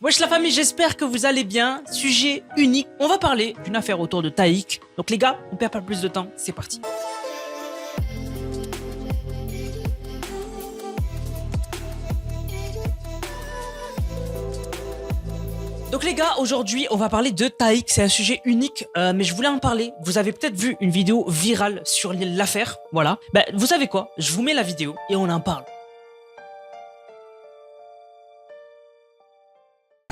Wesh la famille, j'espère que vous allez bien. Sujet unique, on va parler d'une affaire autour de Taïk. Donc les gars, on perd pas plus de temps, c'est parti. Donc les gars, aujourd'hui on va parler de Taïk, c'est un sujet unique, mais je voulais en parler. Vous avez peut-être vu une vidéo virale sur l'affaire, voilà. Ben, vous savez quoi, je vous mets la vidéo et on en parle.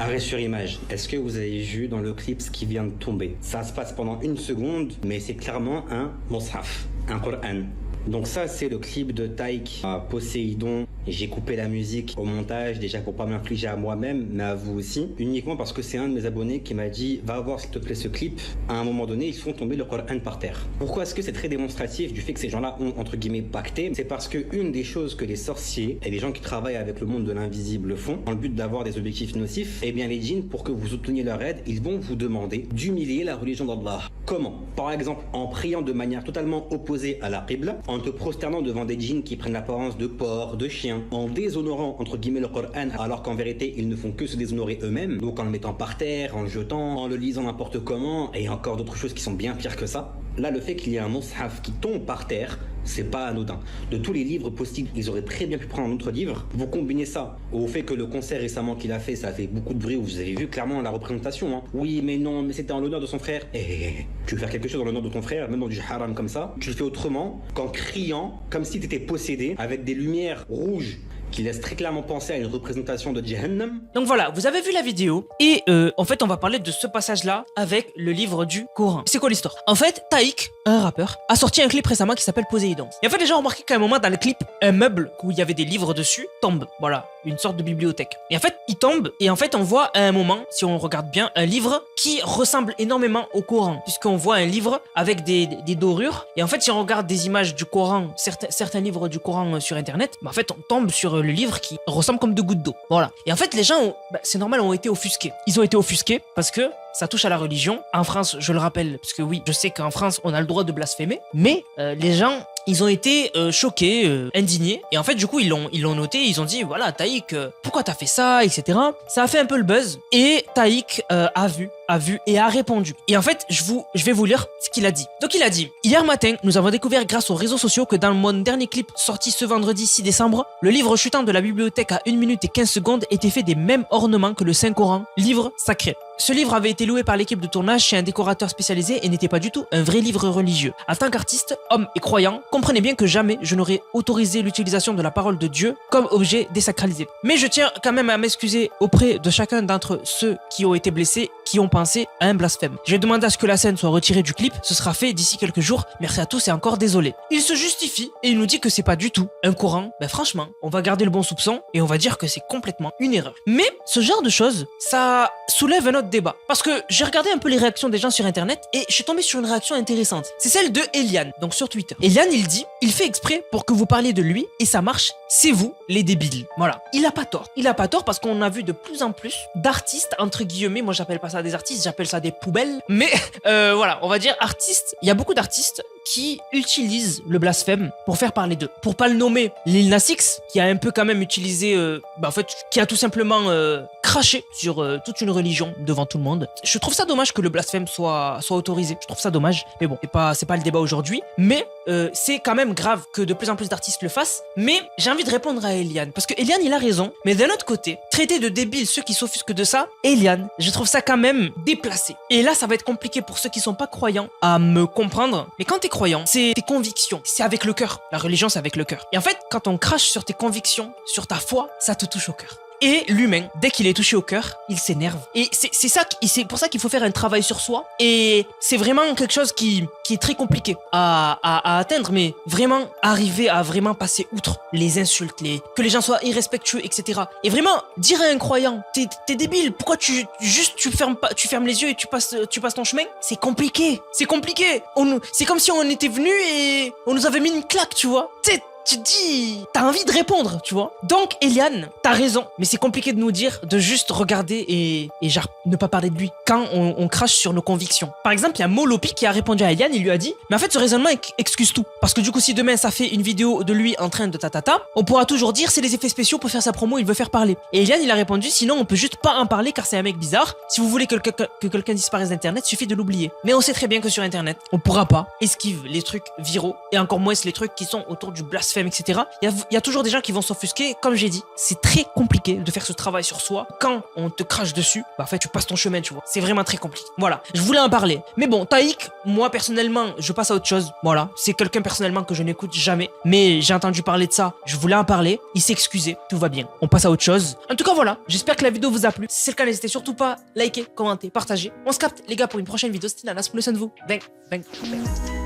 Arrêt sur image. Est-ce que vous avez vu dans le clip ce qui vient de tomber? Ça se passe pendant une seconde, mais c'est clairement un Mus'haf, un Coran. Donc ça, c'est le clip de Taïk à Poséidon. J'ai coupé la musique au montage, déjà pour pas m'infliger à moi-même, mais à vous aussi. Uniquement parce que c'est un de mes abonnés qui m'a dit « Va voir s'il te plaît ce clip ». À un moment donné, ils font tomber le Coran par terre. Pourquoi est-ce que c'est très démonstratif du fait que ces gens-là ont, entre guillemets, pacté? C'est parce que une des choses que les sorciers et les gens qui travaillent avec le monde de l'invisible font, dans le but d'avoir des objectifs nocifs, eh bien les djinns, pour que vous obteniez leur aide, ils vont vous demander d'humilier la religion d'Allah. Comment? Par exemple, en priant de manière totalement opposée à la Qibla, en te prosternant devant des djinns qui prennent l'apparence de porcs, de chiens, en déshonorant entre guillemets le Coran alors qu'en vérité ils ne font que se déshonorer eux-mêmes, donc en le mettant par terre, en le jetant, en le lisant n'importe comment, et encore d'autres choses qui sont bien pires que ça. Là, le fait qu'il y ait un Mus'haf qui tombe par terre, c'est pas anodin. De tous les livres possibles, ils auraient très bien pu prendre un autre livre. Vous combinez ça au fait que le concert récemment qu'il a fait, ça a fait beaucoup de bruit, vous avez vu clairement la représentation. Hein. Oui, mais non, mais c'était en l'honneur de son frère. Tu veux faire quelque chose en l'honneur de ton frère, même dans du haram comme ça, tu le fais autrement qu'en criant, comme si tu étais possédé, avec des lumières rouges qui laisse très clairement penser à une représentation de Jahannam. Donc voilà, vous avez vu la vidéo et en fait on va parler de ce passage-là avec le livre du Coran. C'est quoi l'histoire? En fait, Taïk, un rappeur, a sorti un clip récemment qui s'appelle Poséidon. Et en fait les gens ont remarqué qu'à un moment dans le clip, un meuble où il y avait des livres dessus tombe. Voilà, une sorte de bibliothèque. Et en fait, il tombe et en fait on voit à un moment, si on regarde bien, un livre qui ressemble énormément au Coran. Puisqu'on voit un livre avec des dorures. Et en fait, si on regarde des images du Coran, certains livres du Coran sur internet, bah en fait on tombe sur le livre qui ressemble comme de gouttes d'eau. Voilà. Et en fait, les gens, c'est normal, ont été offusqués. Ils ont été offusqués parce que ça touche à la religion. En France, je le rappelle, parce que oui, je sais qu'en France, on a le droit de blasphémer, mais les gens, ils ont été choqués, indignés. Et en fait, du coup, ils l'ont noté, ils ont dit, voilà, Taïk, pourquoi t'as fait ça, etc. Ça a fait un peu le buzz. Et Taïk a vu et a répondu. Et en fait, je vais vous lire ce qu'il a dit. Donc il a dit: hier matin, nous avons découvert grâce aux réseaux sociaux que dans mon dernier clip sorti ce vendredi 6 décembre, le livre chutant de la bibliothèque à 1 minute et 15 secondes était fait des mêmes ornements que le Saint-Coran, livre sacré. Ce livre avait été loué par l'équipe de tournage chez un décorateur spécialisé et n'était pas du tout un vrai livre religieux. En tant qu'artiste, homme et croyant, comprenez bien que jamais je n'aurais autorisé l'utilisation de la parole de Dieu comme objet désacralisé. Mais je tiens quand même à m'excuser auprès de chacun d'entre ceux qui ont été blessés, qui ont pensé à un blasphème. J'ai demandé à ce que la scène soit retirée du clip, ce sera fait d'ici quelques jours. Merci à tous et encore désolé. Il se justifie et il nous dit que c'est pas du tout un Coran. Ben franchement, on va garder le bon soupçon et on va dire que c'est complètement une erreur. Mais ce genre de choses, ça soulève un autre débat. Parce que j'ai regardé un peu les réactions des gens sur internet et je suis tombé sur une réaction intéressante. C'est celle de Eliane, donc sur Twitter. Eliane, il dit: il fait exprès pour que vous parliez de lui et ça marche, c'est vous les débiles. Voilà. Il a pas tort. Il a pas tort parce qu'on a vu de plus en plus d'artistes, entre guillemets, moi j'appelle pas ça des artistes, j'appelle ça des poubelles. Mais voilà, on va dire artistes. Il y a beaucoup d'artistes qui utilisent le blasphème pour faire parler d'eux. Pour pas le nommer, Lil Nas X, qui a un peu quand même utilisé, en fait, qui a tout simplement craché sur toute une religion devant tout le monde. Je trouve ça dommage que le blasphème soit autorisé. Je trouve ça dommage. Mais bon, c'est pas le débat aujourd'hui. Mais c'est quand même grave que de plus en plus d'artistes le fassent. Mais j'ai envie de répondre à Eliane. Parce que Eliane, il a raison. Mais d'un autre côté, traiter de débiles ceux qui s'offusquent de ça, Eliane, je trouve ça quand même déplacé. Et là, ça va être compliqué pour ceux qui sont pas croyants à me comprendre. Mais quand t'es croyant, c'est tes convictions. C'est avec le cœur. La religion, c'est avec le cœur. Et en fait, quand on crache sur tes convictions, sur ta foi, ça te touche au cœur. Et l'humain, dès qu'il est touché au cœur, il s'énerve. Et c'est pour ça qu'il faut faire un travail sur soi. Et c'est vraiment quelque chose qui est très compliqué à atteindre, mais vraiment arriver à vraiment passer outre les insultes, que les gens soient irrespectueux, etc. Et vraiment dire à un croyant: t'es débile, pourquoi tu fermes les yeux et tu passes ton chemin? C'est compliqué. C'est compliqué. C'est comme si on était venu et on nous avait mis une claque, tu vois. tu te dis, t'as envie de répondre, tu vois. Donc, Eliane, t'as raison, mais c'est compliqué de nous dire de juste regarder et genre ne pas parler de lui quand on crache sur nos convictions. Par exemple, il y a Molopi qui a répondu à Eliane, il lui a dit, mais en fait, ce raisonnement excuse tout. Parce que du coup, si demain ça fait une vidéo de lui en train de tatata, on pourra toujours dire c'est les effets spéciaux pour faire sa promo, il veut faire parler. Et Eliane, il a répondu, sinon on peut juste pas en parler car c'est un mec bizarre. Si vous voulez que quelqu'un disparaisse d'internet, suffit de l'oublier. Mais on sait très bien que sur internet, on pourra pas esquiver les trucs viraux et encore moins les trucs qui sont autour du blasphème, etc. Il y a toujours des gens qui vont s'offusquer. Comme j'ai dit, c'est très compliqué de faire ce travail sur soi. Quand on te crache dessus, bah en fait tu passes ton chemin, tu vois. C'est vraiment très compliqué. Voilà, je voulais en parler. Mais bon, Taïk, moi personnellement, je passe à autre chose. Voilà, c'est quelqu'un personnellement que je n'écoute jamais. Mais j'ai entendu parler de ça, je voulais en parler. Il s'est excusé, tout va bien. On passe à autre chose. En tout cas, voilà, j'espère que la vidéo vous a plu. Si c'est le cas, n'hésitez surtout pas à liker, commenter, partager. On se capte, les gars, pour une prochaine vidéo. C'était Nanas, prenez soin de vous. Bang, bang, bang.